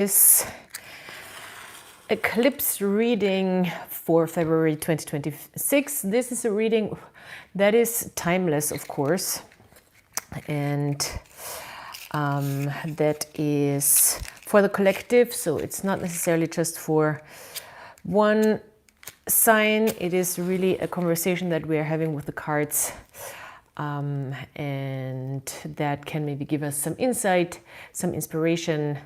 This Eclipse reading for February 2026. This is a reading that is timeless, of course, and that is for the collective, so it's not necessarily just for one sign. It is really a conversation that we are having with the cards, and that can maybe give us some insight, some inspiration,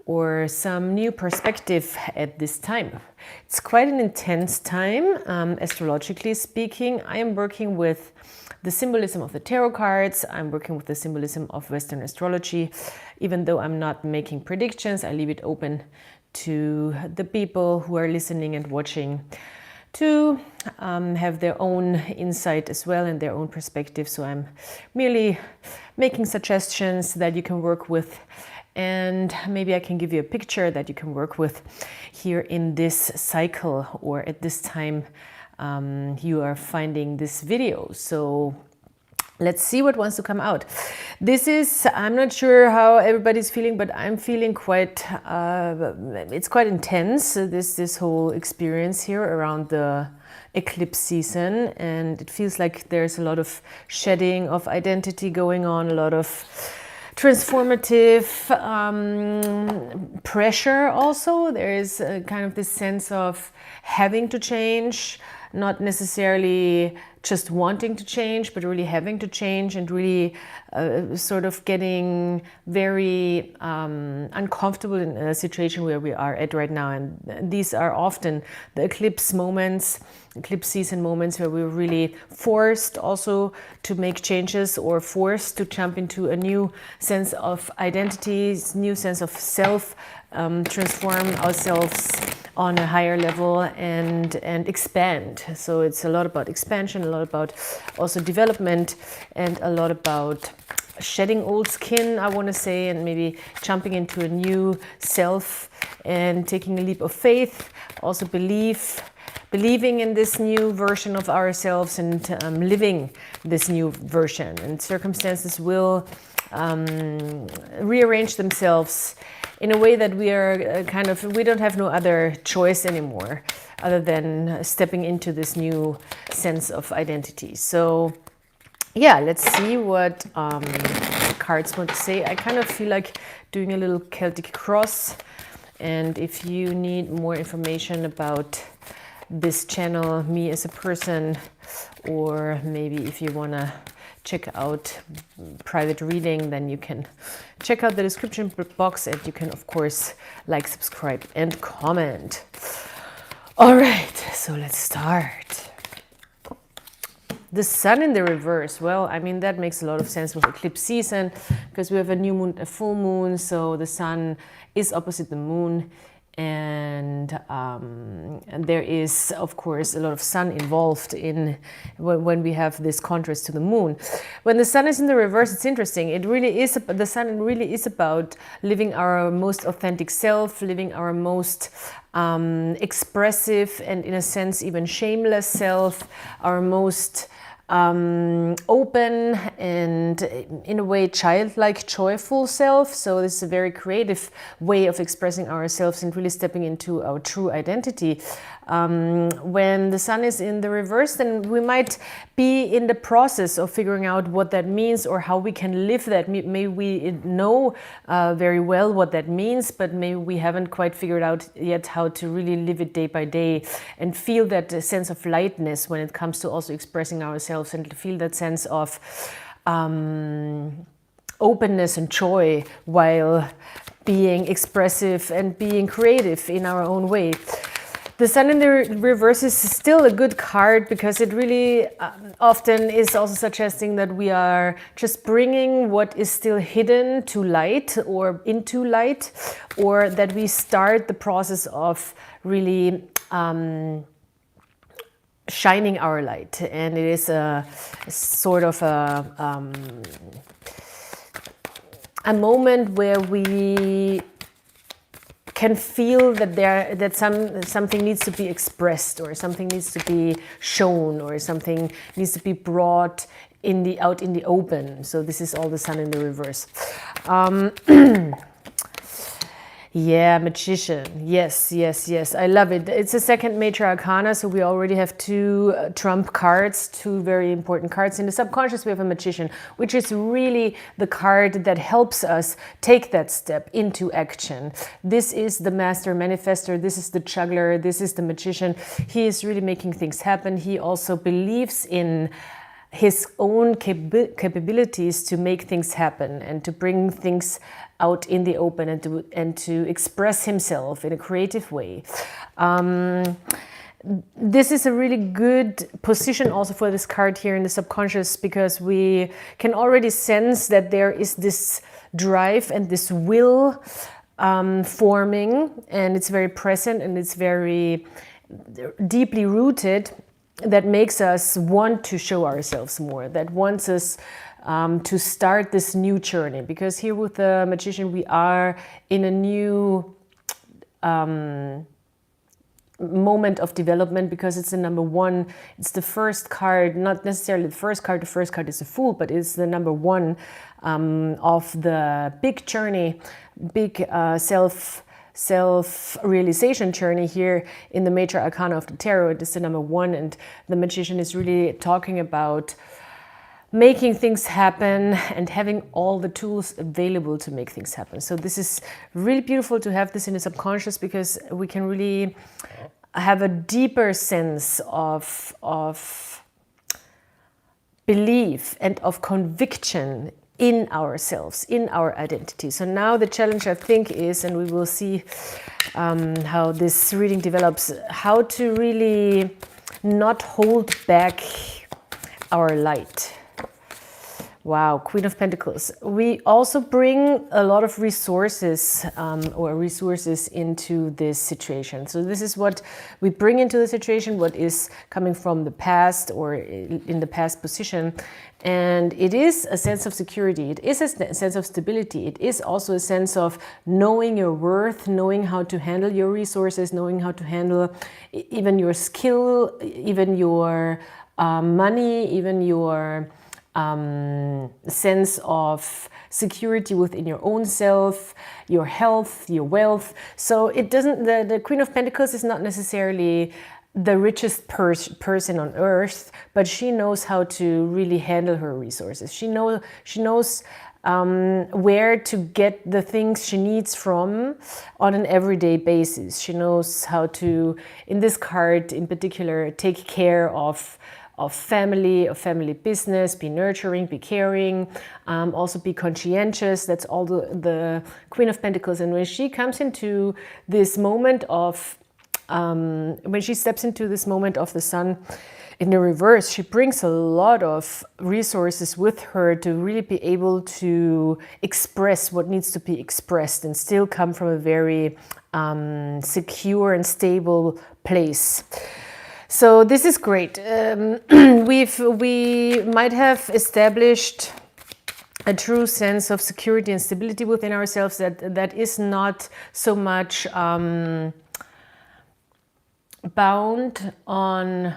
or some new perspective at this time. It's quite an intense time, astrologically speaking. I am working with the symbolism of the tarot cards. I'm working with the symbolism of Western astrology. Even though I'm not making predictions, I leave it open to the people who are listening and watching to have their own insight as well and their own perspective. So I'm merely making suggestions that you can work with, and maybe I can give you a picture that you can work with here in this cycle or at this time you are finding this video. So let's see what wants to come out. This is, I'm not sure how everybody's feeling, but I'm feeling quite, it's quite intense, this whole experience here around the eclipse season. And it feels like there's a lot of shedding of identity going on, a lot of transformative pressure also. There is kind of this sense of having to change, not necessarily just wanting to change, but really having to change and really sort of getting very uncomfortable in a situation where we are at right now. And these are often the eclipse moments, eclipse season moments, where we're really forced also to make changes or forced to jump into a new sense of identity, new sense of self, transform ourselves on a higher level and expand. So it's a lot about expansion, a lot about also development, and a lot about shedding old skin, I want to say, and maybe jumping into a new self and taking a leap of faith, also believing in this new version of ourselves and living this new version. And circumstances will rearrange themselves in a way that we are we don't have no other choice anymore other than stepping into this new sense of identity. So yeah, let's see what the cards want to say. I kind of feel like doing a little Celtic cross, and if you need more information about this channel, me as a person, or maybe if you want to check out private reading, then you can check out the description box, and you can of course like, subscribe and comment. All right, so let's start. The sun in the reverse. Well, I mean, that makes a lot of sense with eclipse season, because we have a new moon, a full moon, so the sun is opposite the moon. And there is, of course, a lot of sun involved in when we have this contrast to the moon. When the sun is in the reverse, it's interesting. It really is, the sun really is about living our most authentic self, living our most expressive and, in a sense, even shameless self, our most open and, in a way, childlike, joyful self. So this is a very creative way of expressing ourselves and really stepping into our true identity. When the sun is in the reverse, then we might be in the process of figuring out what that means or how we can live that. Maybe we know very well what that means, but maybe we haven't quite figured out yet how to really live it day by day and feel that sense of lightness when it comes to also expressing ourselves, and feel that sense of openness and joy while being expressive and being creative in our own way. The sun in the reverse is still a good card, because it really often is also suggesting that we are just bringing what is still hidden to light or into light, or that we start the process of really shining our light. And it is a sort of a moment where we can feel that something needs to be expressed, or something needs to be shown, or something needs to be brought out in the open. So this is all the sun in the reverse. Yeah, magician. Yes, yes, yes. I love it. It's a second major arcana, so we already have two trump cards, two very important cards. In the subconscious, we have a magician, which is really the card that helps us take that step into action. This is the master manifestor. This is the juggler. This is the magician. He is really making things happen. He also believes in his own capabilities to make things happen and to bring things out in the open and to express himself in a creative way. This is a really good position also for this card here in the subconscious, because we can already sense that there is this drive and this will forming, and it's very present and it's very deeply rooted, that makes us want to show ourselves more, that wants us to start this new journey. Because here with the magician, we are in a new moment of development, because it's the number one. It's the first card, not necessarily the first card. The first card is a Fool, but it's the number one of the big journey, big self-realization journey here in the major arcana of the tarot. It is the number one, and the magician is really talking about making things happen and having all the tools available to make things happen. So this is really beautiful to have this in the subconscious, because we can really have a deeper sense of belief and of conviction in ourselves, in our identity. So now the challenge, I think, is, and we will see how this reading develops, how to really not hold back our light. Wow, Queen of Pentacles. We also bring a lot of resources into this situation. So this is what we bring into the situation, what is coming from the past or in the past position. And it is a sense of security. It is a sense of stability. It is also a sense of knowing your worth, knowing how to handle your resources, knowing how to handle even your skill, even your money, even your sense of security within your own self, your health, your wealth. So it doesn't, the Queen of Pentacles is not necessarily the richest person on earth, but she knows how to really handle her resources. She knows where to get the things she needs from on an everyday basis. She knows how to, in this card in particular, take care of family business, be nurturing, be caring, also be conscientious. That's all the Queen of Pentacles. And when she comes into this moment of, when she steps into this moment of the Sun in the reverse, she brings a lot of resources with her to really be able to express what needs to be expressed and still come from a very secure and stable place. So this is great. We might have established a true sense of security and stability within ourselves that is not so much bound on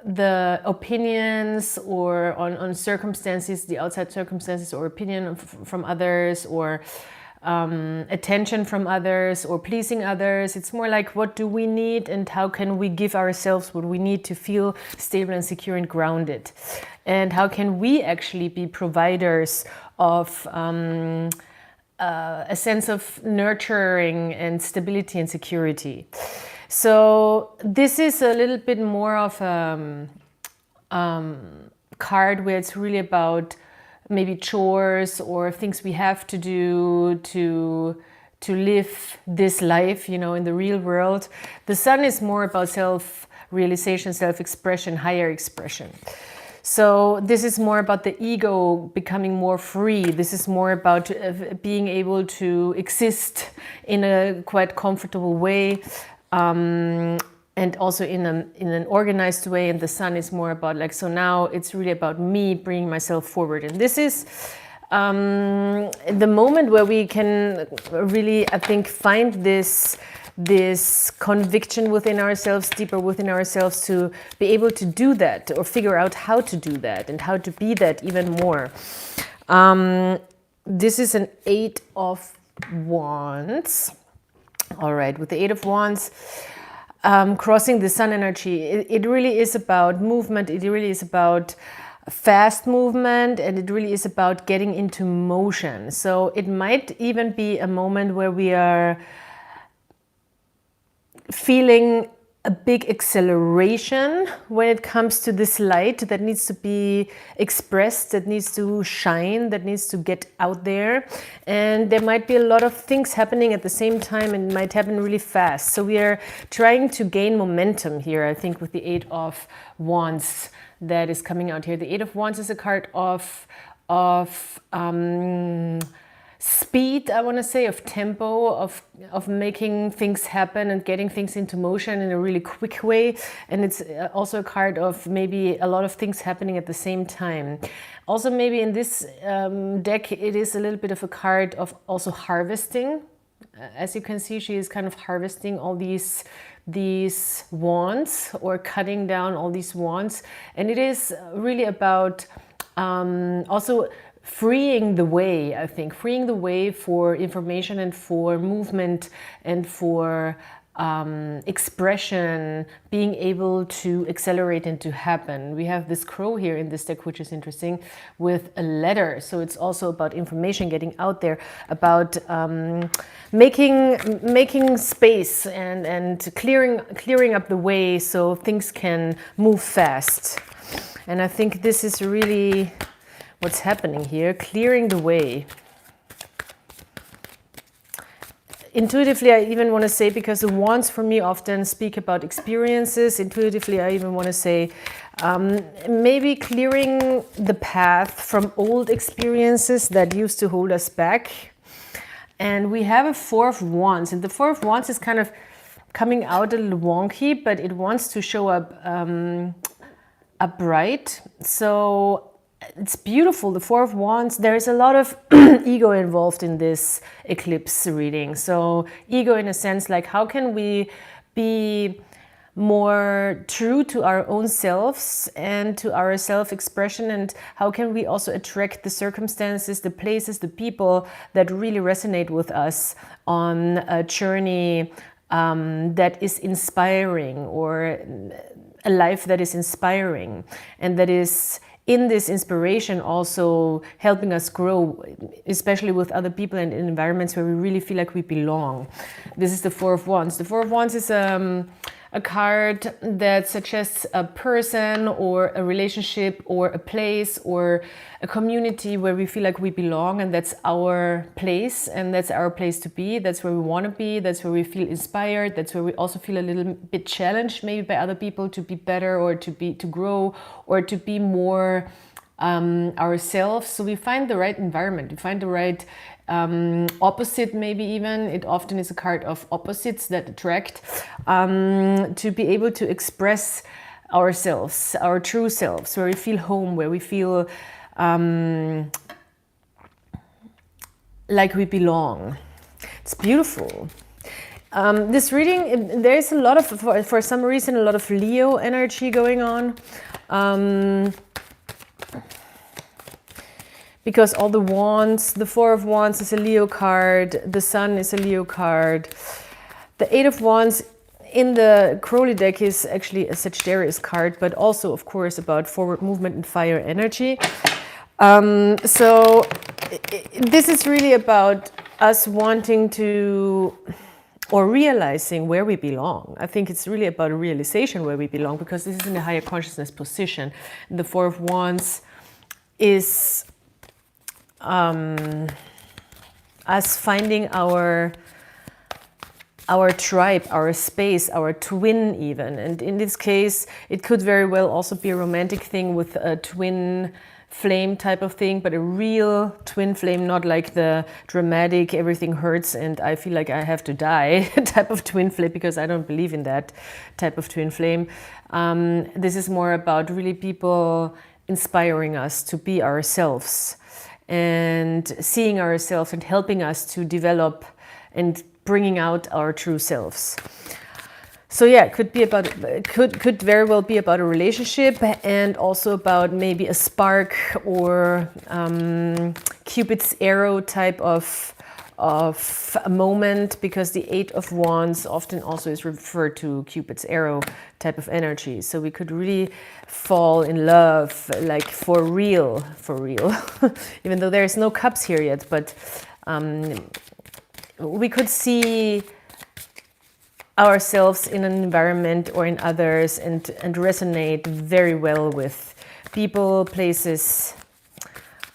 the opinions or on circumstances, the outside circumstances or opinion from others, or attention from others or pleasing others. It's more like, what do we need and how can we give ourselves what we need to feel stable and secure and grounded? And how can we actually be providers of a sense of nurturing and stability and security? So this is a little bit more of a card where it's really about maybe chores or things we have to do to live this life, you know, in the real world. The Sun is more about self-realization, self-expression, higher expression. So this is more about the ego becoming more free. This is more about being able to exist in a quite comfortable way, and also in an organized way. And the Sun is more about like, so now it's really about me bringing myself forward. And this is the moment where we can really, I think, find this conviction within ourselves, deeper within ourselves, to be able to do that or figure out how to do that and how to be that even more. This is an 8 of Wands. All right, with the Eight of Wands, crossing the sun energy, it really is about movement. It really is about fast movement, and it really is about getting into motion. So it might even be a moment where we are feeling a big acceleration when it comes to this light that needs to be expressed, that needs to shine, that needs to get out there. And there might be a lot of things happening at the same time, and it might happen really fast. So we are trying to gain momentum here, I think, with the Eight of Wands that is coming out here. The Eight of Wands is a card of speed, I want to say, of tempo, of making things happen and getting things into motion in a really quick way. And it's also a card of maybe a lot of things happening at the same time. Also, maybe in this deck, it is a little bit of a card of also harvesting. As you can see, she is kind of harvesting all these wands, or cutting down all these wands. And it is really about also freeing the way, I think, freeing the way for information and for movement and for expression being able to accelerate and to happen. We have this crow here in this deck, which is interesting, with a letter. So it's also about information getting out there, about making space and clearing up the way so things can move fast. And I think this is really what's happening here, clearing the way. Intuitively, I even want to say, because the wands for me often speak about experiences, intuitively I even want to say maybe clearing the path from old experiences that used to hold us back. And we have a Four of Wands, and the Four of Wands is kind of coming out a little wonky, but it wants to show up upright. So it's beautiful, the Four of Wands. There is a lot of ego involved in this eclipse reading. So ego in a sense, like how can we be more true to our own selves and to our self-expression, and how can we also attract the circumstances, the places, the people that really resonate with us on a journey that is inspiring, or a life that is inspiring, and that is in this inspiration also helping us grow, especially with other people and in environments where we really feel like we belong. This is the Four of Wands. The Four of Wands is a card that suggests a person or a relationship or a place or a community where we feel like we belong, and that's our place, and that's our place to be. That's where we want to be. That's where we feel inspired. That's where we also feel a little bit challenged maybe by other people to be better, or to grow, or to be more ourselves. So we find the right environment. We find the right opposite, maybe even. It often is a card of opposites that attract, to be able to express ourselves, our true selves, where we feel home, where we feel like we belong. It's beautiful. This reading, there is a lot of, for some reason, a lot of Leo energy going on. Because all the wands, the Four of Wands is a Leo card, the Sun is a Leo card. The Eight of Wands in the Crowley deck is actually a Sagittarius card, but also, of course, about forward movement and fire energy. So this is really about us wanting to, or realizing where we belong. I think it's really about a realization where we belong, because this is in a higher consciousness position. The Four of Wands is us finding our tribe, our space, our twin even. And in this case, it could very well also be a romantic thing with a twin flame type of thing, but a real twin flame, not like the dramatic, everything hurts and I feel like I have to die type of twin flame, because I don't believe in that type of twin flame. This is more about really people inspiring us to be ourselves, and seeing ourselves and helping us to develop and bringing out our true selves. So yeah, it could be about, could very well be about a relationship, and also about maybe a spark or Cupid's arrow type of of a moment, because the Eight of Wands often also is referred to Cupid's arrow type of energy. So we could really fall in love, like for real, even though there's no cups here yet, but we could see ourselves in an environment or in others and resonate very well with people, places,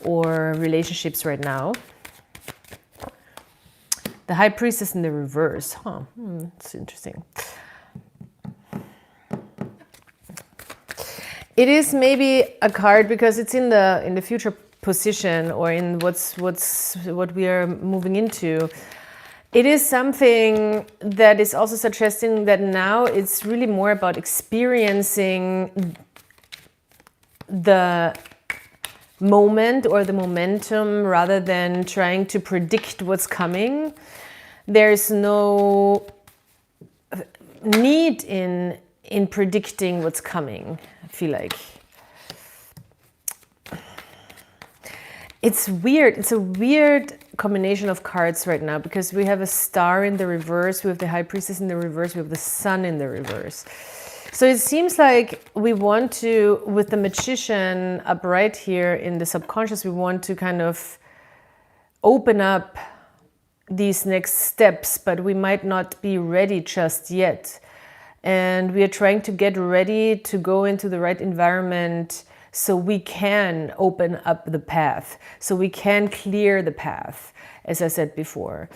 or relationships right now. The High Priestess in the reverse. It's interesting. It is maybe a card because it's in the future position, or in what we are moving into. It is something that is also suggesting that now it's really more about experiencing the moment or the momentum rather than trying to predict what's coming. There's no need in predicting what's coming, I feel like. It's weird. It's a weird combination of cards right now, because we have a Star in the reverse, we have the High Priestess in the reverse, we have the Sun in the reverse. So it seems like we want to, with the Magician up right here in the subconscious, we want to kind of open up these next steps, but we might not be ready just yet. And we are trying to get ready to go into the right environment so we can open up the path, so we can clear the path, as I said before.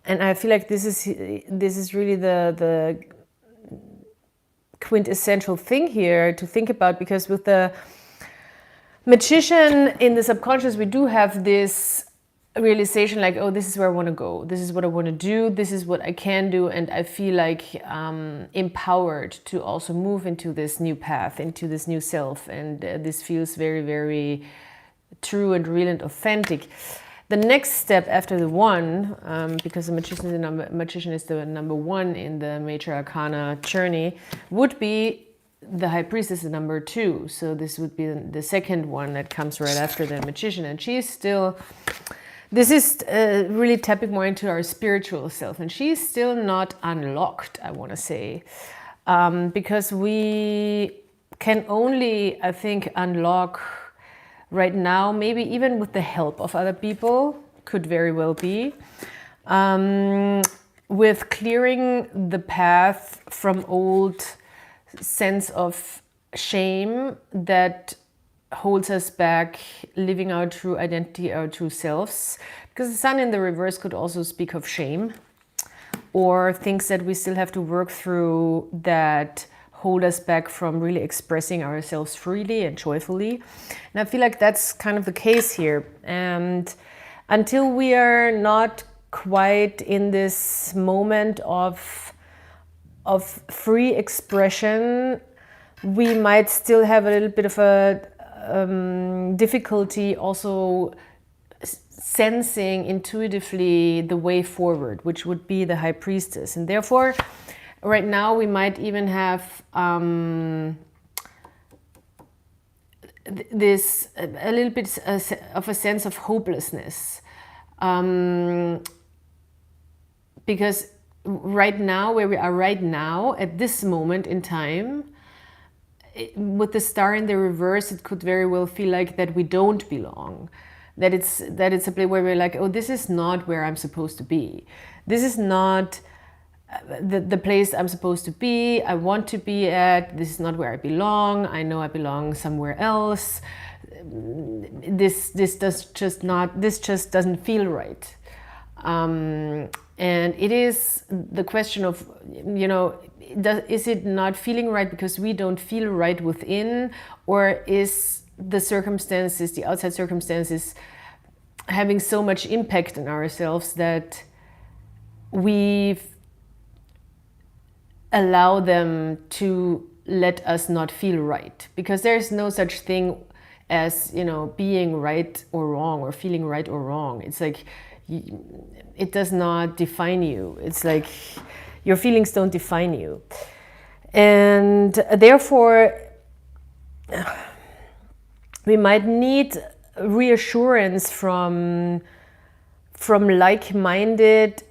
And I feel like this is really the quintessential thing here to think about, because with the Magician in the subconscious, we do have this realization like, oh, this is where I want to go, this is what I want to do, this is what I can do, and I feel like empowered to also move into this new path, into this new self, and this feels very, very true and real and authentic. The next step after the one, because the Magician is the number one in the Major Arcana journey, would be the High Priestess, the number two. So this would be the second one that comes right after the Magician, and she's still... This is really tapping more into our spiritual self, and she's still not unlocked, I want to say, because we can only, I think, unlock right now, maybe even with the help of other people, could very well be, with clearing the path from old sense of shame that holds us back, living our true identity, our true selves. Because the Sun in the reverse could also speak of shame, or things that we still have to work through that hold us back from really expressing ourselves freely and joyfully. And I feel like that's kind of the case here. And until we are not quite in this moment of free expression, we might still have a little bit of a difficulty also sensing intuitively the way forward, which would be the High Priestess. And therefore, right now we might even have this a little bit of a sense of hopelessness, because right now, where we are right now at this moment in time, with the Star in the reverse, it could very well feel like that we don't belong, that it's a place where we're like, oh, this is not where I'm supposed to be, this is not the place I'm supposed to be, I want to be at, this is not where I belong, I know I belong somewhere else, this just doesn't feel right. And it is the question of, you know, is it not feeling right because we don't feel right within, or is the circumstances, the outside circumstances, having so much impact on ourselves that we allow them to let us not feel right? Because there's no such thing as, you know, being right or wrong, or feeling right or wrong. It's like, it does not define you. It's like your feelings don't define you. And therefore, we might need reassurance from from like-minded,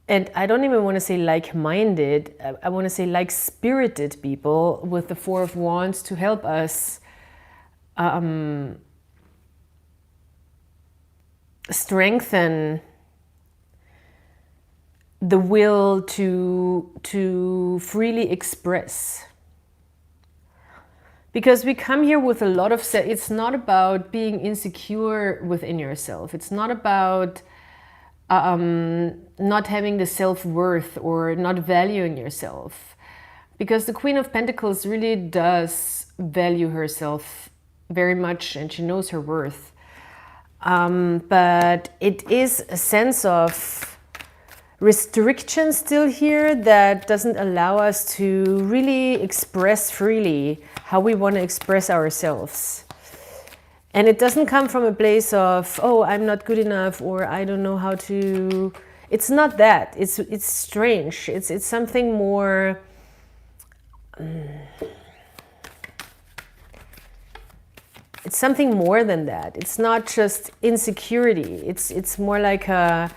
and I don't even want to say like-minded, I want to say like-spirited people with the Four of Wands to help us strengthen the will to freely express. Because we come here with a lot of, it's not about being insecure within yourself. It's not about not having the self-worth or not valuing yourself. Because the Queen of Pentacles really does value herself very much, and she knows her worth. But it is a sense of restriction still here that doesn't allow us to really express freely how we want to express ourselves. And it doesn't come from a place of, oh, I'm not good enough, or I don't know how to. It's not that. It's strange. It's something more. It's something more than that. It's not just insecurity. It's more like a.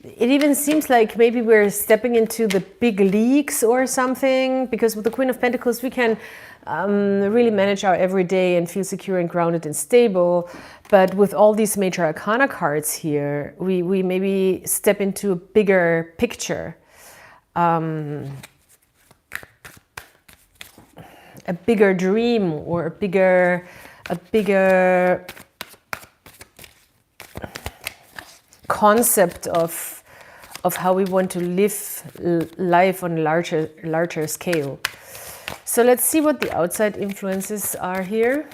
It even seems like maybe we're stepping into the big leagues or something, because with the Queen of Pentacles we can really manage our everyday and feel secure and grounded and stable. But with all these major arcana cards here, we maybe step into a bigger picture, a bigger dream, or a bigger concept of how we want to live life on a larger scale. So let's see what the outside influences are here.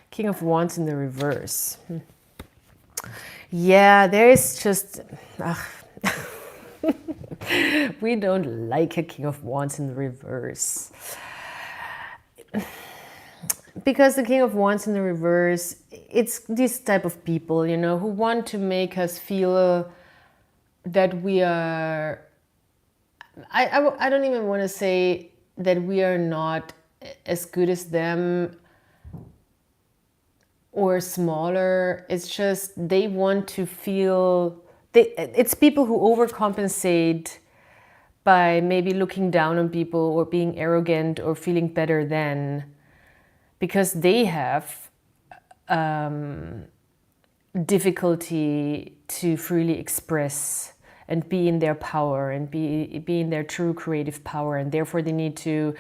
King of Wands in the reverse. Yeah, there is just... we don't like a King of Wands in the reverse. Because the King of Wands in the reverse, it's this type of people, you know, who want to make us feel that we are... I don't even want to say that we are not as good as them or smaller. It's just they want to feel... it's people who overcompensate by maybe looking down on people or being arrogant or feeling better than, because they have difficulty to freely express and be in their power and be in their true creative power, and therefore they need to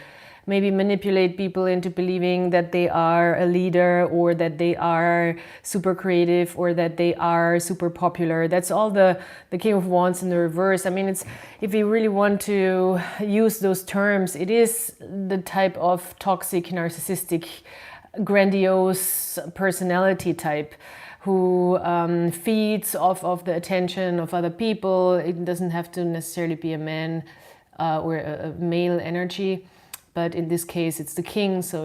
maybe manipulate people into believing that they are a leader, or that they are super creative, or that they are super popular. That's all the King of Wands in the reverse. I mean, it's, if you really want to use those terms, it is the type of toxic, narcissistic, grandiose personality type who feeds off of the attention of other people. It doesn't have to necessarily be a man or a male energy, but in this case it's the king, so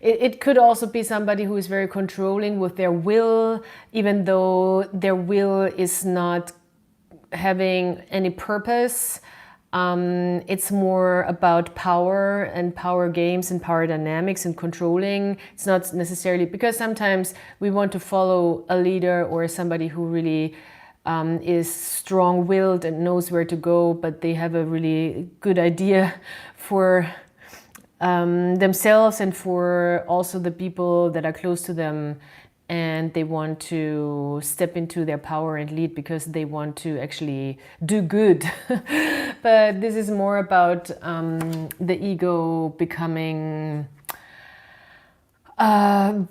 it could also be somebody who is very controlling with their will, even though their will is not having any purpose. It's more about power and power games and power dynamics and controlling. It's not necessarily, because sometimes we want to follow a leader or somebody who really is strong-willed and knows where to go, but they have a really good idea for themselves and for also the people that are close to them, and they want to step into their power and lead because they want to actually do good. But this is more about the ego becoming a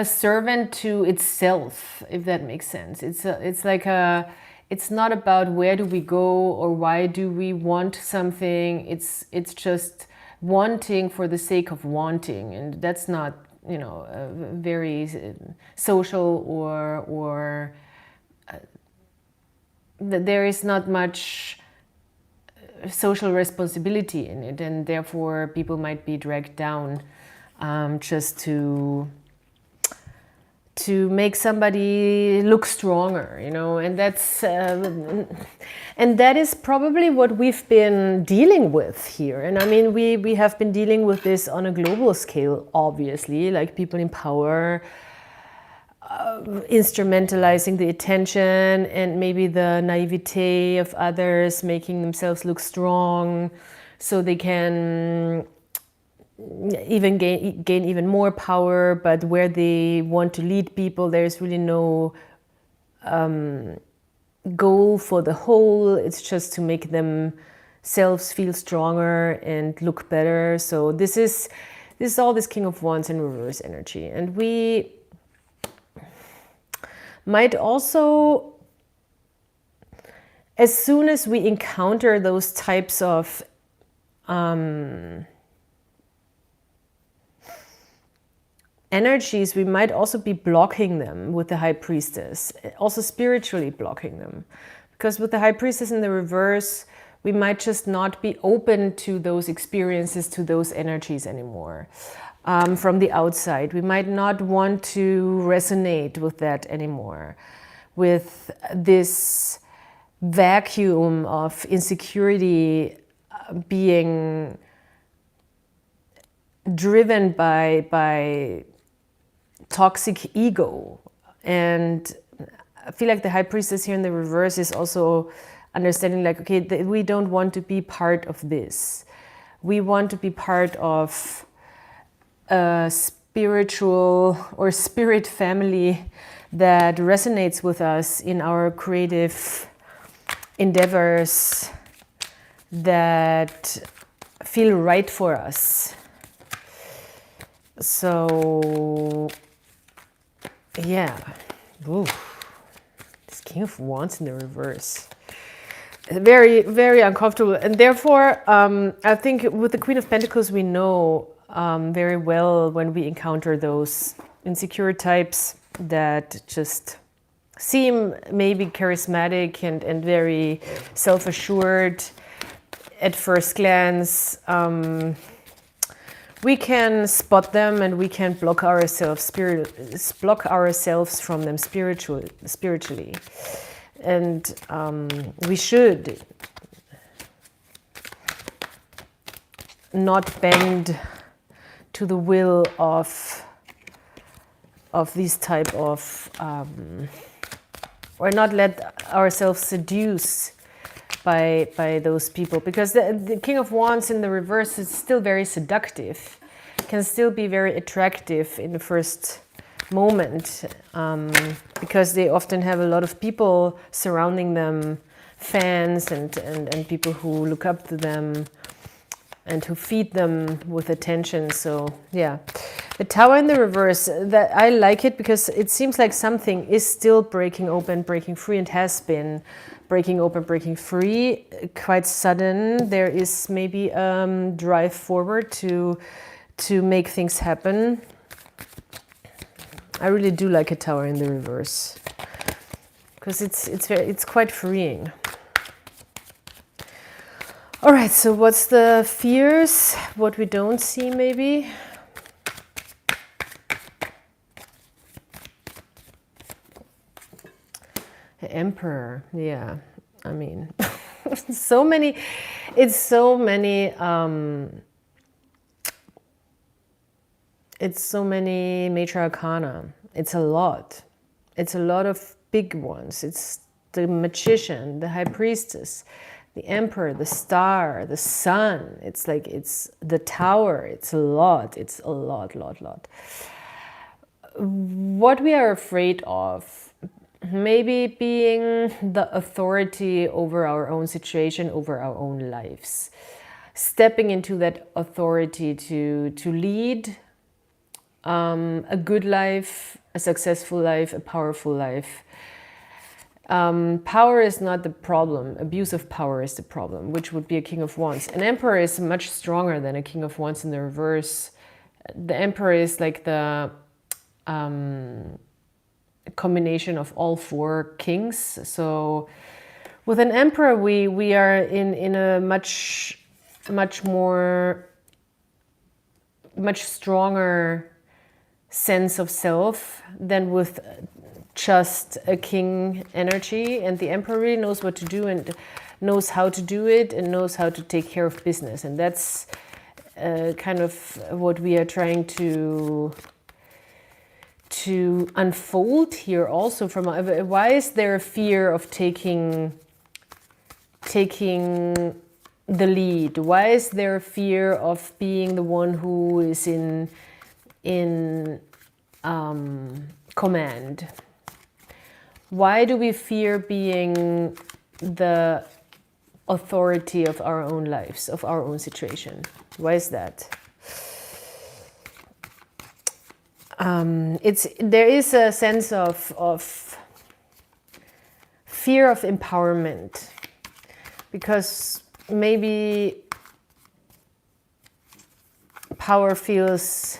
servant to itself, if that makes sense. It's not about where do we go or why do we want something. It's just wanting for the sake of wanting, and that's not, you know, very social or there is not much social responsibility in it, and therefore people might be dragged down just to to make somebody look stronger, you know, and that is probably what we've been dealing with here. And I mean, we have been dealing with this on a global scale, obviously, like people in power, instrumentalizing the attention and maybe the naivete of others, making themselves look strong so they can even gain even more power. But where they want to lead people, there's really no goal for the whole. It's just to make themselves feel stronger and look better. So this is all this King of Wands in reverse energy. And we might also, as soon as we encounter those types of energies, we might also be blocking them with the High Priestess, also spiritually blocking them. Because with the High Priestess in the reverse, we might just not be open to those experiences, to those energies anymore. From the outside, we might not want to resonate with that anymore, with this vacuum of insecurity being driven by toxic ego. And I feel like the High Priestess here in the reverse is also understanding like, okay, we don't want to be part of this. We want to be part of a spiritual or spirit family that resonates with us in our creative endeavors, that feel right for us. So yeah, ooh, this King of Wands in the reverse, very, very uncomfortable. And therefore, I think with the Queen of Pentacles, we know very well when we encounter those insecure types that just seem maybe charismatic and very self-assured at first glance. We can spot them and we can block ourselves from them spiritually. And we should not bend to the will of these type of, or not let ourselves seduce by those people, because the King of Wands in the reverse is still very seductive, can still be very attractive in the first moment, because they often have a lot of people surrounding them, fans and people who look up to them and who feed them with attention. So yeah, the Tower in the reverse, that I like it because it seems like something is still breaking open, breaking free, and has been breaking open, breaking free, quite sudden. There is maybe drive forward to make things happen. I really do like a Tower in the reverse because it's quite freeing. All right, so what's the fears? What we don't see, maybe? The Emperor, yeah. I mean, it's so many Major Arcana. It's a lot. It's a lot of big ones. It's the Magician, the High Priestess, the Emperor, the Star, the Sun. It's like, it's the Tower. It's a lot. It's a lot. What we are afraid of, maybe being the authority over our own situation, over our own lives. Stepping into that authority to lead a good life, a successful life, a powerful life. Power is not the problem. Abuse of power is the problem, which would be a King of Wands. An Emperor is much stronger than a King of Wands in the reverse. The Emperor is like the combination of all four kings. So with an Emperor, we are in a much stronger sense of self than with just a king energy. And the emperor really knows what to do and knows how to do it and knows how to take care of business. And that's kind of what we are trying to unfold here also. From why is there a fear of taking the lead? Why is there a fear of being the one who is in command? Why do we fear being the authority of our own lives, of our own situation? Why is that? There is a sense of fear of empowerment, because maybe power feels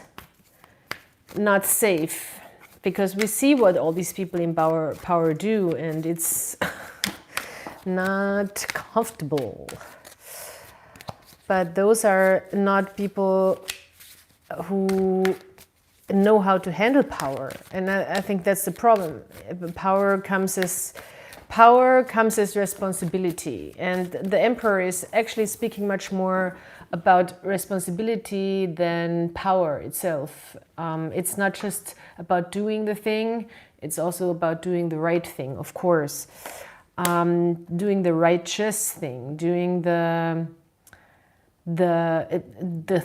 not safe, because we see what all these people in power do, and it's not comfortable. But those are not people who know how to handle power, and I think that's the problem. Power comes as responsibility, and the emperor is actually speaking much more about responsibility than power itself. It's not just about doing the thing, it's also about doing the right thing, of course. Doing the righteous thing, doing the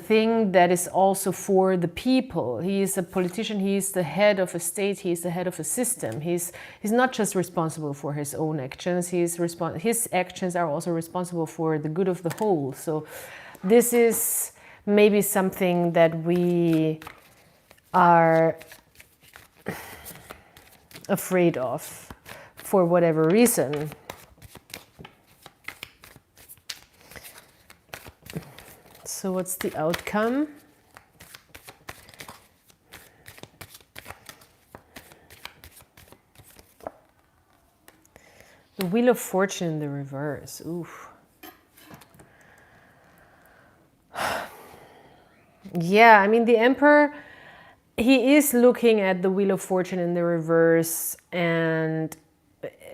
thing that is also for the people. He is a politician, he is the head of a state, he is the head of a system. He's not just responsible for his own actions, his actions are also responsible for the good of the whole. So this is maybe something that we are afraid of for whatever reason. So what's the outcome? The Wheel of Fortune in the reverse. Oof. Yeah, I mean, the Emperor, he is looking at the Wheel of Fortune in the reverse, and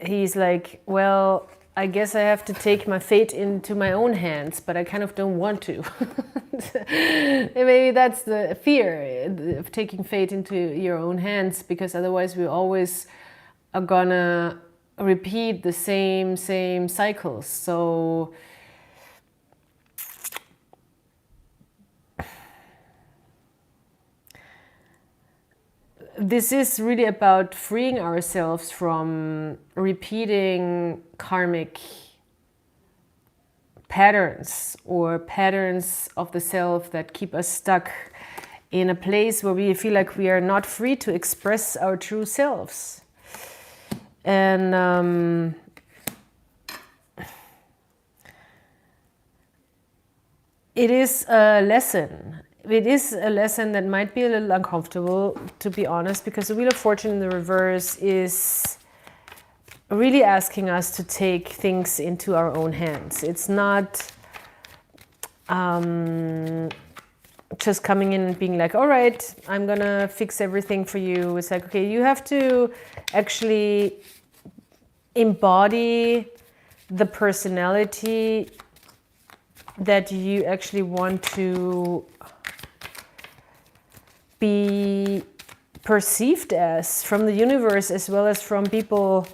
he's like, well, I guess I have to take my fate into my own hands, but I kind of don't want to. Maybe that's the fear of taking fate into your own hands, because otherwise we always are gonna repeat the same cycles. So this is really about freeing ourselves from repeating karmic patterns or patterns of the self that keep us stuck in a place where we feel like we are not free to express our true selves. And it is a lesson. It is a lesson that might be a little uncomfortable, to be honest, because the Wheel of Fortune in the reverse is really asking us to take things into our own hands. It's not just coming in and being like, all right, I'm gonna fix everything for you. It's like, okay, you have to actually embody the personality that you actually want to be perceived as from the universe, as well as from people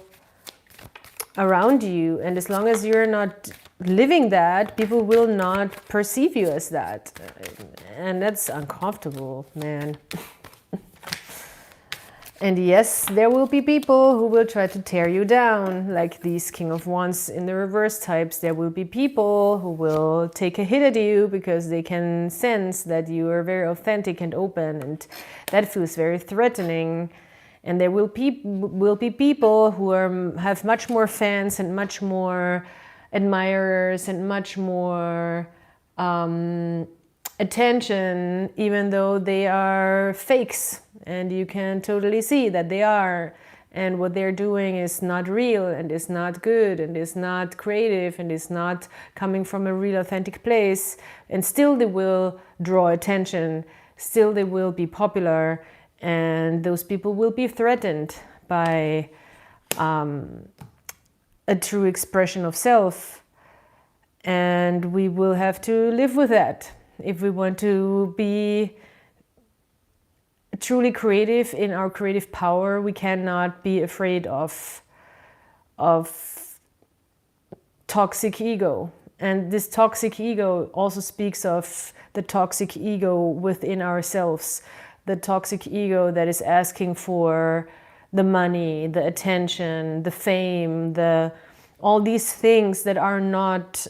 around you. And as long as you're not living that, people will not perceive you as that. And that's uncomfortable, man. And yes, there will be people who will try to tear you down, like these King of Wands in the reverse types. There will be people who will take a hit at you because they can sense that you are very authentic and open, and that feels very threatening. And there will be people who have much more fans and much more admirers and much more attention, even though they are fakes. And you can totally see that they are, and what they're doing is not real and is not good and is not creative and is not coming from a real authentic place. And still they will draw attention, still they will be popular, And those people will be threatened by a true expression of self. And we will have to live with that. If we want to be truly creative in our creative power, we cannot be afraid of toxic ego. And this toxic ego also speaks of the toxic ego within ourselves, the toxic ego that is asking for the money, the attention, the fame, all these things that are not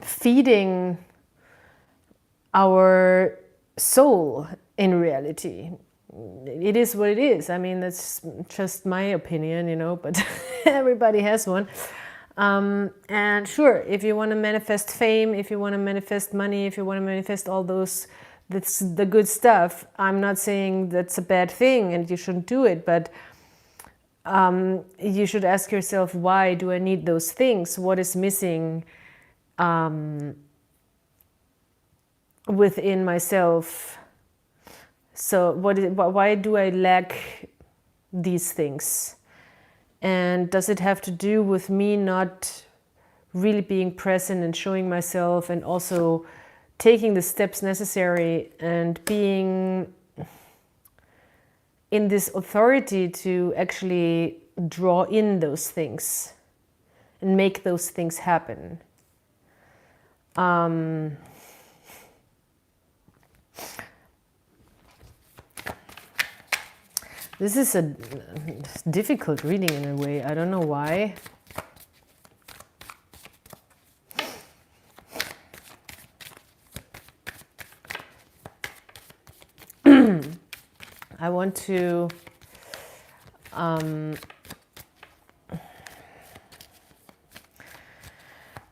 feeding our soul in reality. It is what it is. I mean, that's just my opinion, you know, but everybody has one. And sure, if you want to manifest fame, if you want to manifest money, if you want to manifest all those, that's the good stuff. I'm not saying that's a bad thing and you shouldn't do it, but you should ask yourself, why do I need those things? What is missing within myself? So why do I lack these things? And does it have to do with me not really being present and showing myself, and also taking the steps necessary and being in this authority to actually draw in those things and make those things happen? This is a difficult reading in a way. I don't know why. I want to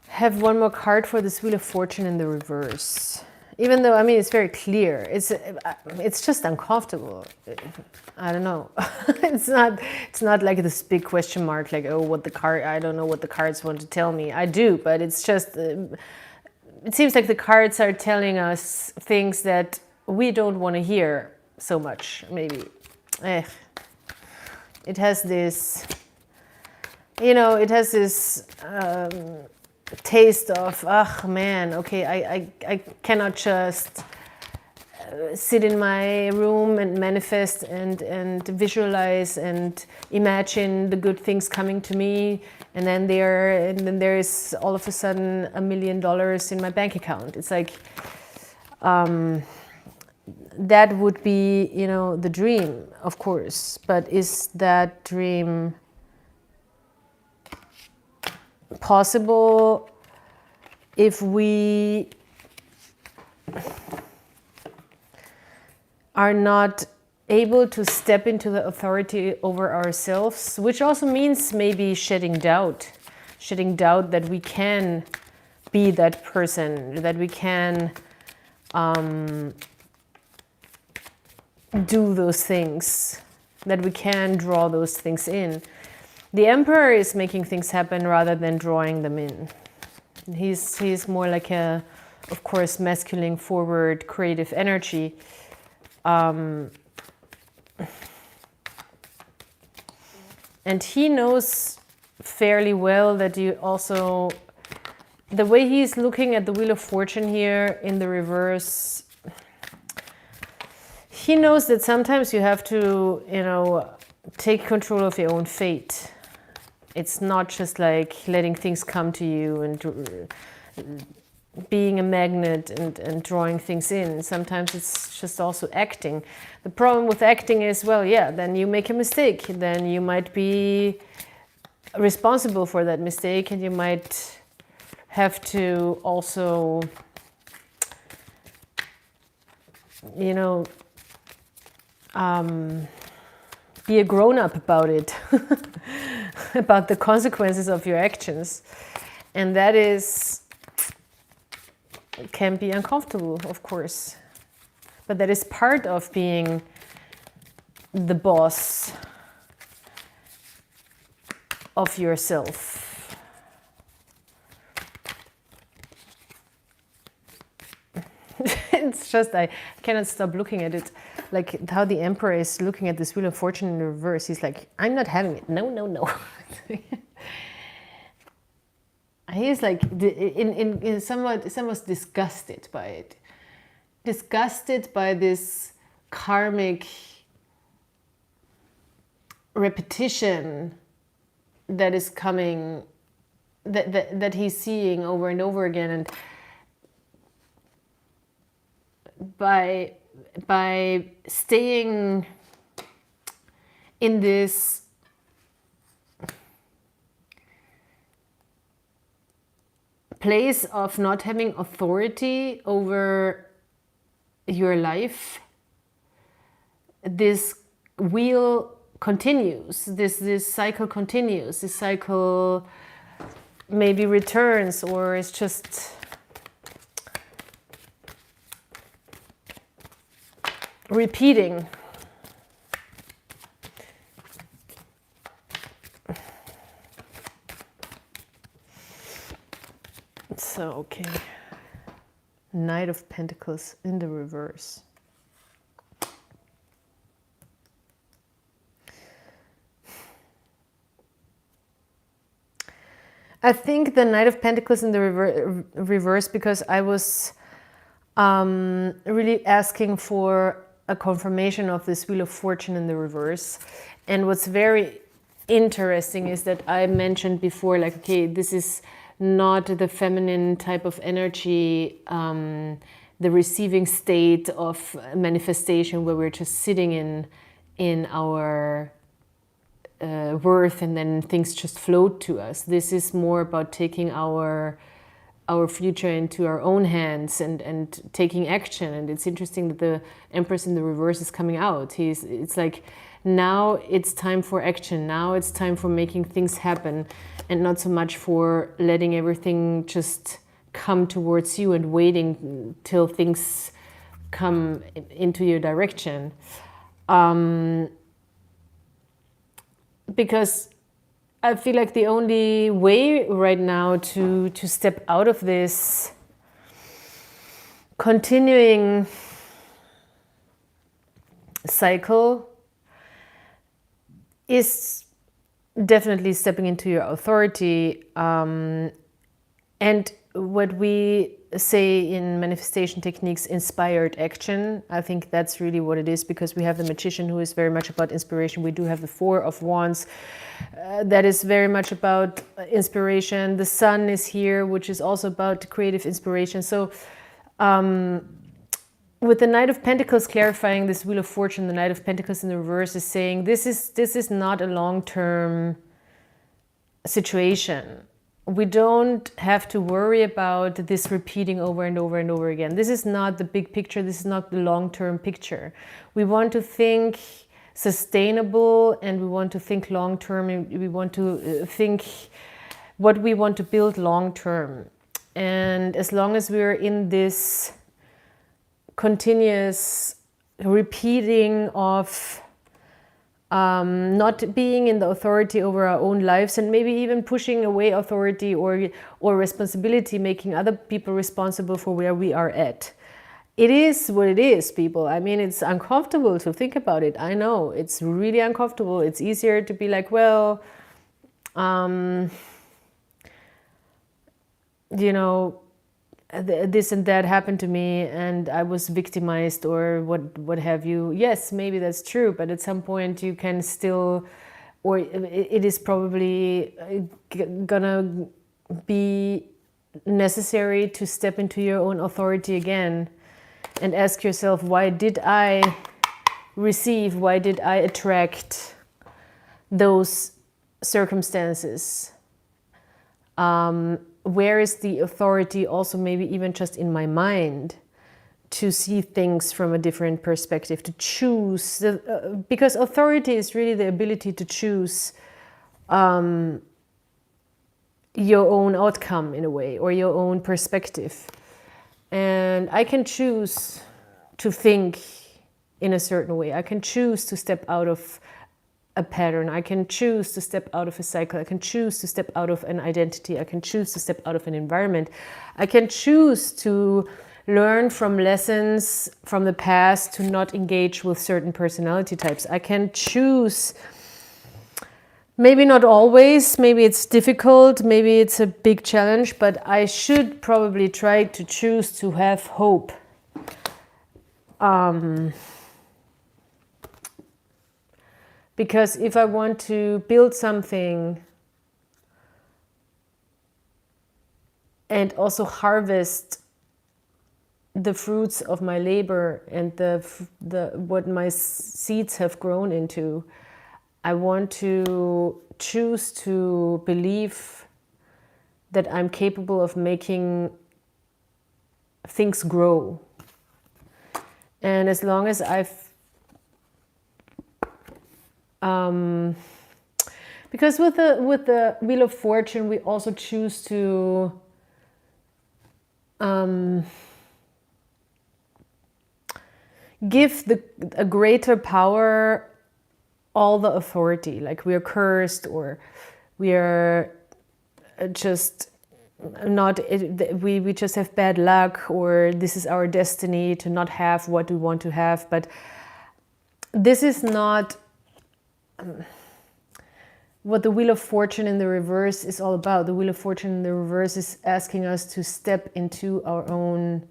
have one more card for this Wheel of Fortune in the reverse. Even though, I mean, it's very clear. It's just uncomfortable. I don't know. It's not like this big question mark, like, oh, I don't know what the cards want to tell me. I do, but it's just, it seems like the cards are telling us things that we don't want to hear so much, maybe. It has this, you know, it has this taste of, oh man, okay, I cannot just sit in my room and manifest and visualize and imagine the good things coming to me, and then there is all of a sudden $1 million in my bank account. It's like that would be, you know, the dream, of course, but is that dream possible if we are not able to step into the authority over ourselves, which also means maybe shedding doubt that we can be that person, that we can do those things, that we can draw those things in. The Emperor is making things happen rather than drawing them in. He's more like a, of course, masculine, forward, creative energy. And he knows fairly well that you also, the way he's looking at the Wheel of Fortune here in the reverse, he knows that sometimes you have to, you know, take control of your own fate. It's not just like letting things come to you and being a magnet and drawing things in. Sometimes it's just also acting. The problem with acting is, well, yeah, then you make a mistake. Then you might be responsible for that mistake, and you might have to also, you know, be a grown-up about it, about the consequences of your actions. And that can be uncomfortable, of course. But that is part of being the boss of yourself. It's just, I cannot stop looking at it. Like how the Emperor is looking at this Wheel of Fortune in reverse. He's like, I'm not having it. No, no, no. He's like in somewhat disgusted by it. Disgusted by this karmic repetition that is coming, that he's seeing over and over again. And by staying in this place of not having authority over your life, this wheel continues, this cycle continues, this cycle maybe returns, or is just repeating. So, okay. Knight of Pentacles in the reverse. I think the Knight of Pentacles in the reverse because I was really asking for a confirmation of this Wheel of Fortune in the reverse. And what's very interesting is that I mentioned before, like, okay, this is not the feminine type of energy, the receiving state of manifestation where we're just sitting in our worth and then things just float to us. This is more about taking our future into our own hands and taking action. And it's interesting that the Empress in the reverse is coming out. It's like, now it's time for action. Now it's time for making things happen, and not so much for letting everything just come towards you and waiting till things come into your direction. Because I feel like the only way right now to step out of this continuing cycle is definitely stepping into your authority. And what we say in manifestation techniques, inspired action. I think that's really what it is, because we have the Magician, who is very much about inspiration. We do have the Four of Wands, that is very much about inspiration. The Sun is here, which is also about creative inspiration. So with the Knight of Pentacles clarifying this Wheel of Fortune, the Knight of Pentacles in the reverse is saying this is not a long-term situation. We don't have to worry about this repeating over and over and over again. This is not the big picture. This is not the long-term picture. We want to think sustainable, and we want to think long-term, and we want to think what we want to build long-term. And as long as we're in this continuous repeating of not being in the authority over our own lives, and maybe even pushing away authority or responsibility, making other people responsible for where we are at. It is what it is, people. I mean, it's uncomfortable to think about it. I know it's really uncomfortable. It's easier to be like, well, you know, this and that happened to me and I was victimized, or what have you. Yes, maybe that's true, but at some point you can still, or it is probably gonna be necessary to step into your own authority again and ask yourself, why did I receive, why did I attract those circumstances? Where is the authority also, maybe even just in my mind, to see things from a different perspective, to choose, because authority is really the ability to choose your own outcome in a way, or your own perspective. And I can choose to think in a certain way. I can choose to step out of a pattern. I can choose to step out of a cycle. I can choose to step out of an identity. I can choose to step out of an environment. I can choose to learn from lessons from the past to not engage with certain personality types. I can choose, maybe not always, maybe it's difficult, maybe it's a big challenge, but I should probably try to choose to have hope. Because if I want to build something and also harvest the fruits of my labor and the what my seeds have grown into, I want to choose to believe that I'm capable of making things grow. And as long as because with the Wheel of Fortune, we also choose to give a greater power all the authority, like we are cursed or we are just not, we just have bad luck, or this is our destiny to not have what we want to have. But this is not what the Wheel of Fortune in the reverse is all about. The Wheel of Fortune in the reverse is asking us to step into our own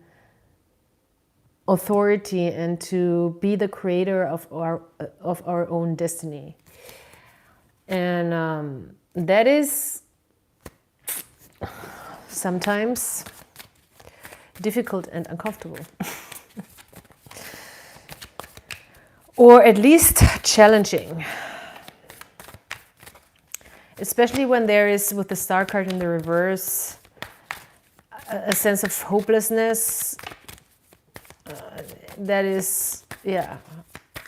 authority and to be the creator of our own destiny. And that is sometimes difficult and uncomfortable. Or at least challenging. Especially when there is, with the Star card in the reverse, a sense of hopelessness. That is, yeah,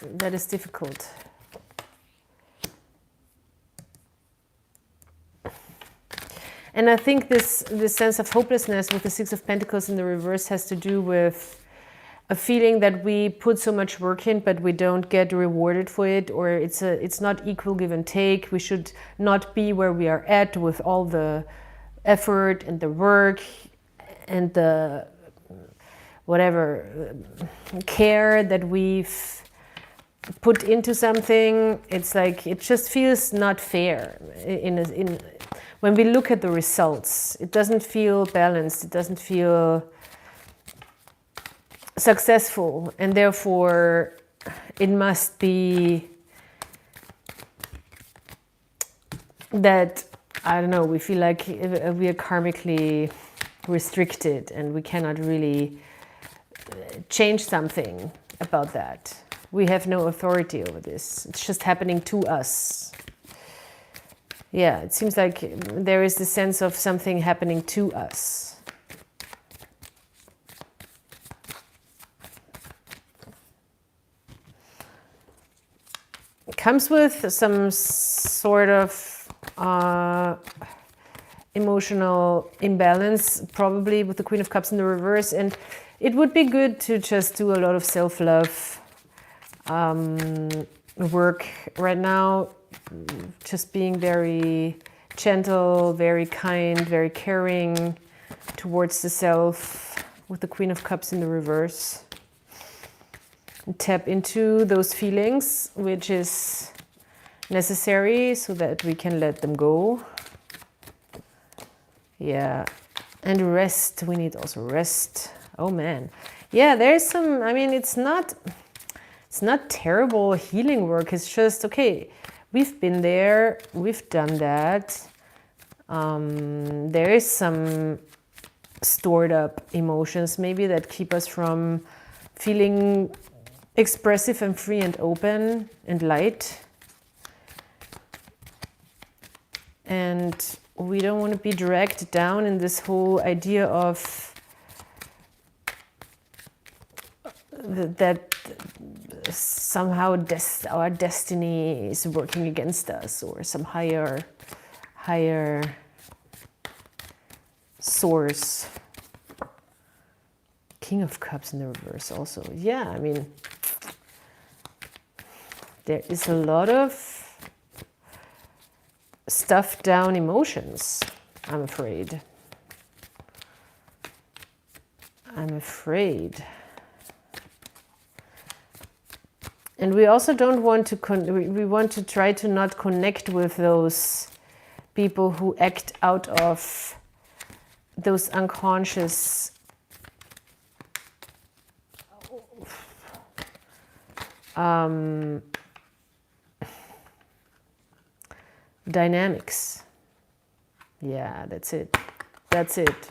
that is difficult. And I think this sense of hopelessness with the Six of Pentacles in the reverse has to do with a feeling that we put so much work in, but we don't get rewarded for it, or it's not equal give and take. We should not be where we are at with all the effort and the work and the whatever care that we've put into something. It's like it just feels not fair. When we look at the results, it doesn't feel balanced. It doesn't feel successful, and therefore it must be that, I don't know, we feel like we are karmically restricted and we cannot really change something about that. We have no authority over this. It's just happening to us. Yeah, it seems like there is the sense of something happening to us. It comes with some sort of emotional imbalance, probably with the Queen of Cups in the reverse. And it would be good to just do a lot of self-love work right now. Just being very gentle, very kind, very caring towards the self with the Queen of Cups in the reverse. And tap into those feelings, which is necessary so that we can let them go. Yeah, and rest. We need also rest. Oh man. Yeah, there's some, I mean, it's not terrible healing work. It's just, okay, we've been there, we've done that. There is some stored up emotions maybe that keep us from feeling expressive and free and open and light. And we don't want to be dragged down in this whole idea of that somehow our destiny is working against us, or some higher source. King of Cups in the reverse also. Yeah, I mean, there is a lot of stuffed down emotions, I'm afraid. afraid. And we also don't want to, we want to try to not connect with those people who act out of those unconscious dynamics. Yeah, that's it. That's it.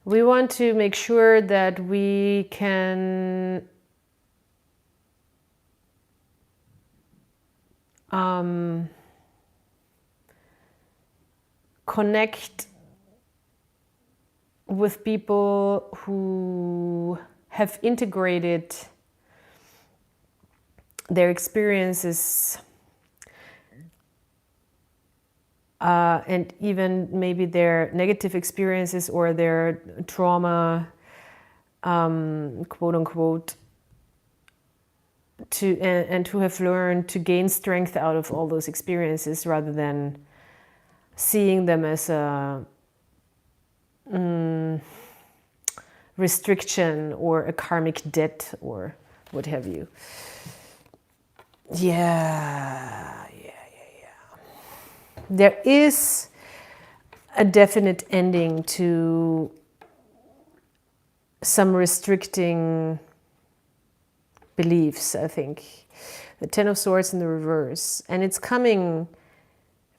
We want to make sure that we can connect with people who have integrated their experiences and even maybe their negative experiences or their trauma, quote unquote, and who have learned to gain strength out of all those experiences rather than seeing them as a restriction or a karmic debt or what have you. Yeah. There is a definite ending to some restricting beliefs, I think. The Ten of Swords in the reverse. And it's coming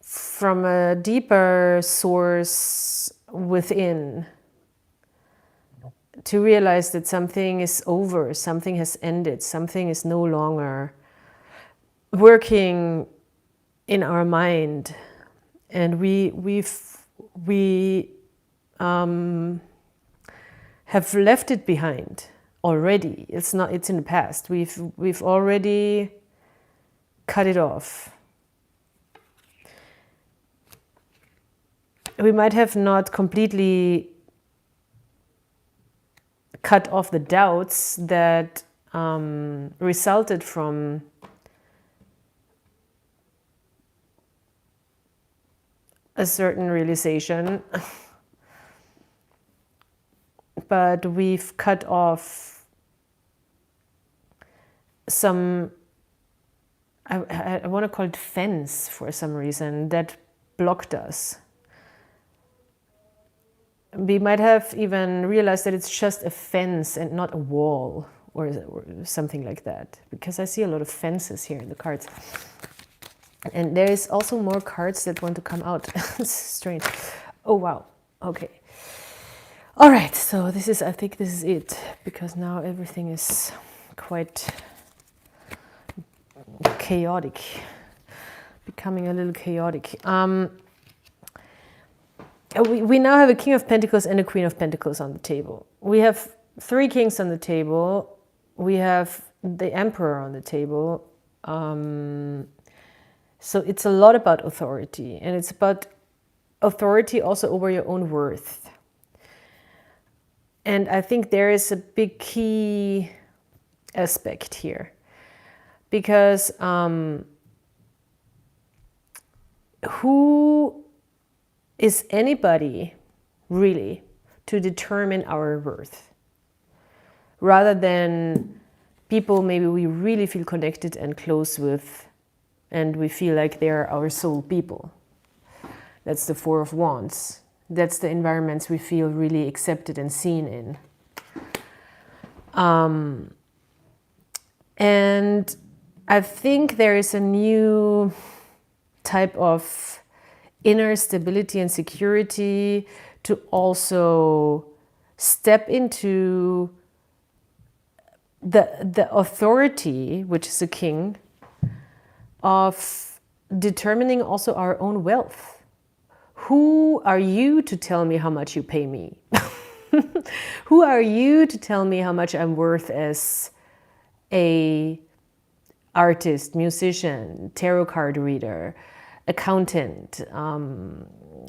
from a deeper source within, to realize that something is over, something has ended, something is no longer working in our mind. And we have left it behind already. It's in the past. We've already cut it off. We might have not completely cut off the doubts that resulted from a certain realization, but we've cut off some, I want to call it fence for some reason, that blocked us. We might have even realized that it's just a fence and not a wall or something like that, because I see a lot of fences here in the cards. And there is also more cards that want to come out. It's strange. Oh, wow. Okay. All right. So I think this is it, because now everything is quite chaotic, becoming a little chaotic. We now have a King of Pentacles and a Queen of Pentacles on the table. We have 3 kings on the table. We have the Emperor on the table. So it's a lot about authority, and it's about authority also over your own worth. And I think there is a big key aspect here, because who is anybody really to determine our worth, rather than people maybe we really feel connected and close with, and we feel like they're our soul people. That's the 4 of Wands. That's the environments we feel really accepted and seen in. And I think there is a new type of inner stability and security to also step into the authority, which is a king, of determining also our own wealth. Who are you to tell me how much you pay me? Who are you to tell me how much I'm worth as a artist, musician, tarot card reader, accountant,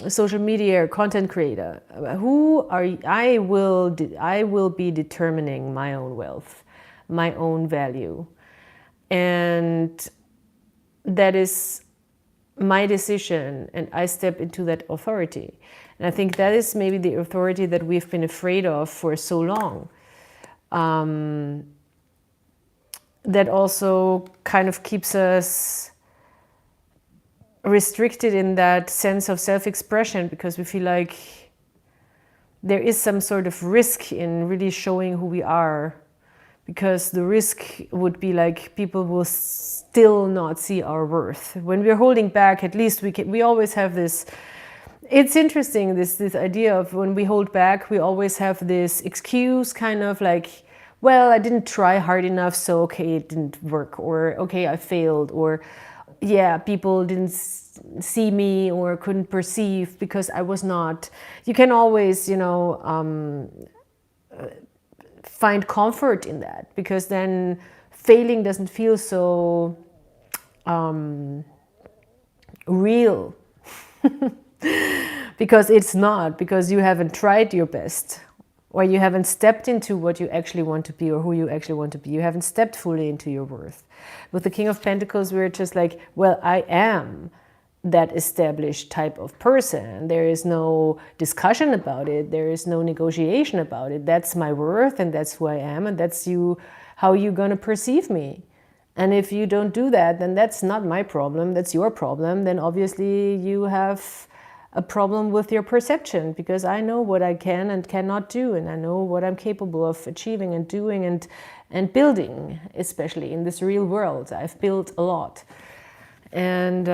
social media content creator? Who are you? I will be determining my own wealth, my own value, and that is my decision, and I step into that authority. And I think that is maybe the authority that we've been afraid of for so long. That also kind of keeps us restricted in that sense of self-expression, because we feel like there is some sort of risk in really showing who we are, because the risk would be like people will still not see our worth. When we're holding back, at least we always have this. It's interesting, this idea of when we hold back, we always have this excuse, kind of like, well, I didn't try hard enough, so okay, it didn't work, or okay, I failed, or yeah, people didn't see me or couldn't perceive because I was not. You can always, you know, find comfort in that, because then failing doesn't feel so real. Because it's not, because you haven't tried your best, or you haven't stepped into what you actually want to be, or who you actually want to be. You haven't stepped fully into your worth. With the King of Pentacles, we're just like, well, I am that established type of person. There is no discussion about it. There is no negotiation about it. That's my worth, and that's who I am, and that's how you're going to perceive me. And if you don't do that, then that's not my problem. That's your problem. Then obviously you have a problem with your perception, because I know what I can and cannot do, and I know what I'm capable of achieving and doing and building, especially in this real world. I've built a lot. And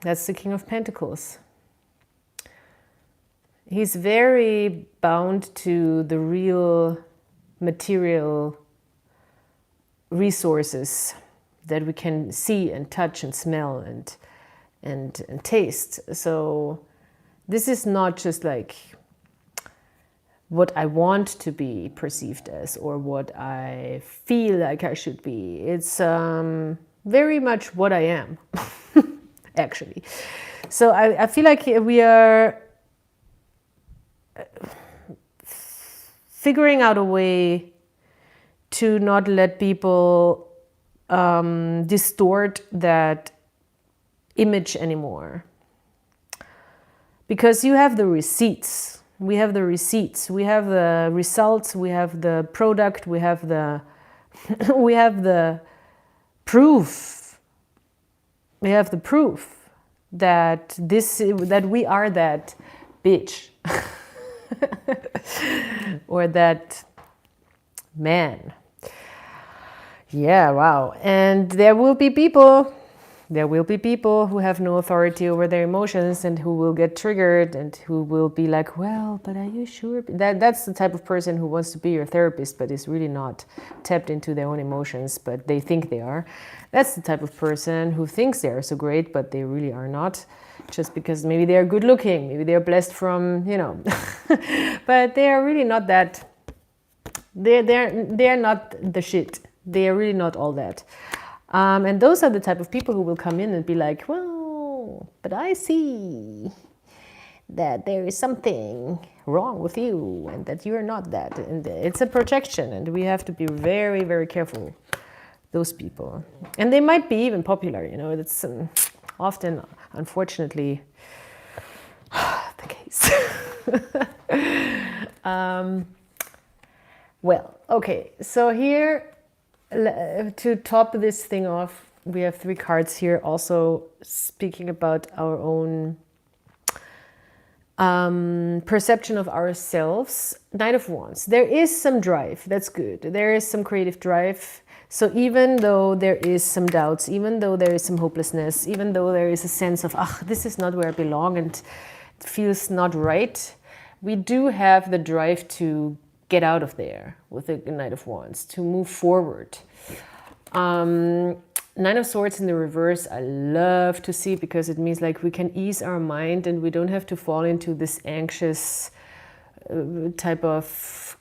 that's the King of Pentacles. He's very bound to the real material resources that we can see and touch and smell and taste. So this is not just like what I want to be perceived as, or what I feel like I should be. It's very much what I am, actually. So I feel like we are figuring out a way to not let people distort that image anymore, because you have the receipts, we have the receipts, we have the results, we have the product, we have the we have the proof, we have the proof that that we are that bitch or that man. Yeah, wow. And there will be people who have no authority over their emotions, and who will get triggered, and who will be like, well, but are you sure? That's the type of person who wants to be your therapist, but is really not tapped into their own emotions, but they think they are. That's the type of person who thinks they are so great, but they really are not, just because maybe they are good looking, maybe they are blessed from, you know, but they are really not that. They're not the shit. They are really not all that. And those are the type of people who will come in and be like, well, but I see that there is something wrong with you, and that you're not that. And it's a projection, and we have to be very, very careful, those people. And they might be even popular, you know, that's often, unfortunately, the case. Well, okay, so here, to top this thing off, we have 3 cards here, also speaking about our own perception of ourselves. Knight of Wands. There is some drive. That's good. There is some creative drive. So even though there is some doubts, even though there is some hopelessness, even though there is a sense of, this is not where I belong and it feels not right, we do have the drive to get out of there with the Knight of Wands, to move forward. Nine of Swords in the reverse, I love to see, because it means like we can ease our mind, and we don't have to fall into this anxious type of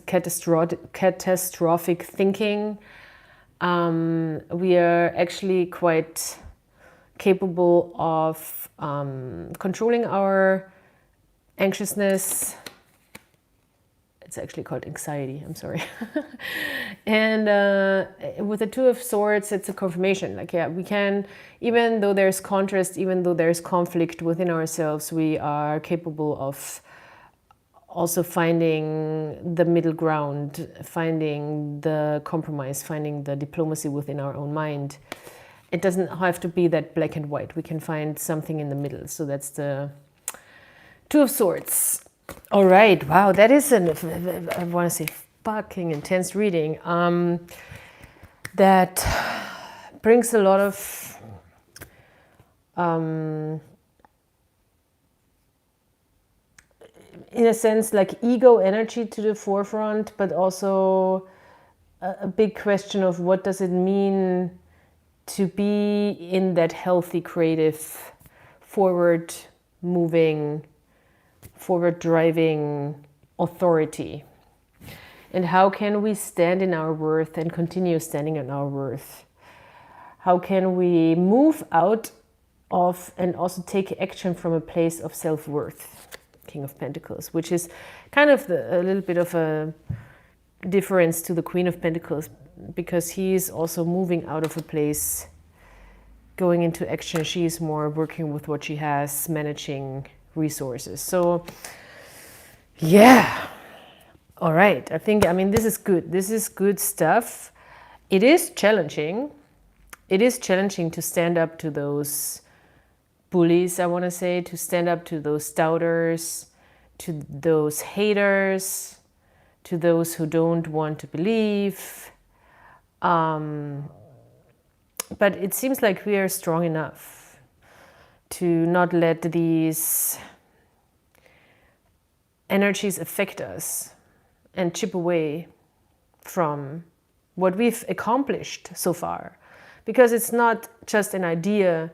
catastrophic thinking. We are actually quite capable of controlling our anxiousness, It's actually called anxiety, I'm sorry. And with the Two of Swords, it's a confirmation. Like, yeah, we can, even though there's contrast, even though there's conflict within ourselves, we are capable of also finding the middle ground, finding the compromise, finding the diplomacy within our own mind. It doesn't have to be that black and white. We can find something in the middle. So that's the Two of Swords. All right. Wow, that is I want to say fucking intense reading. That brings a lot of in a sense, like ego energy to the forefront, but also a big question of what does it mean to be in that healthy, creative, forward moving, forward driving authority. And how can we stand in our worth and continue standing in our worth? How can we move out of and also take action from a place of self-worth? King of Pentacles, which is kind of a little bit of a difference to the Queen of Pentacles, because he is also moving out of a place, going into action. She is more working with what she has, managing resources. So yeah, all right. I mean, this is good. This is good stuff. It is challenging. It is challenging to stand up to those bullies, I want to say, to stand up to those doubters, to those haters, to those who don't want to believe. But it seems like we are strong enough to not let these energies affect us and chip away from what we've accomplished so far. Because it's not just an idea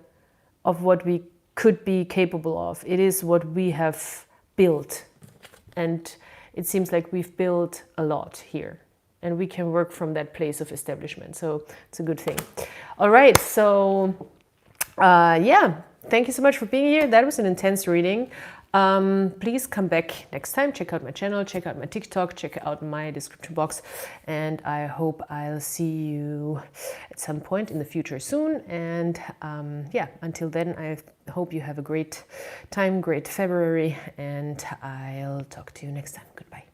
of what we could be capable of. It is what we have built. And it seems like we've built a lot here. And we can work from that place of establishment. So it's a good thing. All right. So yeah, thank you so much for being here. That was an intense reading. Please come back next time. Check out my channel, check out my TikTok, check out my description box. And I hope I'll see you at some point in the future soon. And yeah, until then, I hope you have a great time, great February, and I'll talk to you next time. Goodbye.